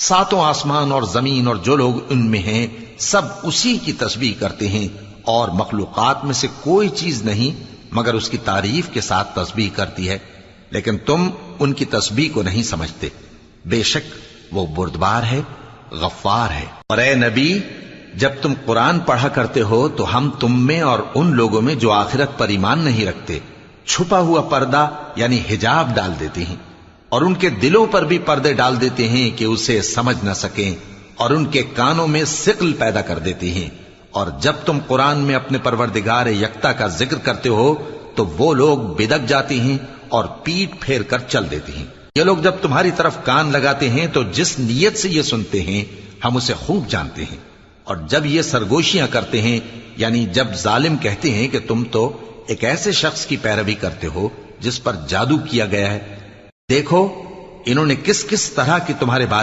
ساتوں آسمان اور زمین اور جو لوگ ان میں ہیں سب اسی کی تسبیح کرتے ہیں، اور مخلوقات میں سے کوئی چیز نہیں مگر اس کی تعریف کے ساتھ تسبیح کرتی ہے، لیکن تم ان کی تسبیح کو نہیں سمجھتے۔ بے شک وہ بردبار ہے، غفار ہے۔ اور اے نبی، جب تم قرآن پڑھا کرتے ہو تو ہم تم میں اور ان لوگوں میں جو آخرت پر ایمان نہیں رکھتے چھپا ہوا پردہ یعنی حجاب ڈال دیتے ہیں، اور ان کے دلوں پر بھی پردے ڈال دیتے ہیں کہ اسے سمجھ نہ سکیں، اور ان کے کانوں میں ثقل پیدا کر دیتے ہیں۔ اور جب تم قرآن میں اپنے پروردگار یکتا کا ذکر کرتے ہو تو وہ لوگ بدک جاتے ہیں اور پیٹ پھیر کر چل دیتے ہیں۔ یہ لوگ جب تمہاری طرف کان لگاتے ہیں تو جس نیت سے یہ سنتے ہیں ہم اسے خوب جانتے ہیں، اور جب یہ سرگوشیاں کرتے ہیں یعنی جب ظالم کہتے ہیں کہ تم تو ایک ایسے شخص کی پیروی کرتے ہو جس پر جادو کیا گیا ہے، دیکھو انہوں نے کس کس طرح کی تمہارے بارے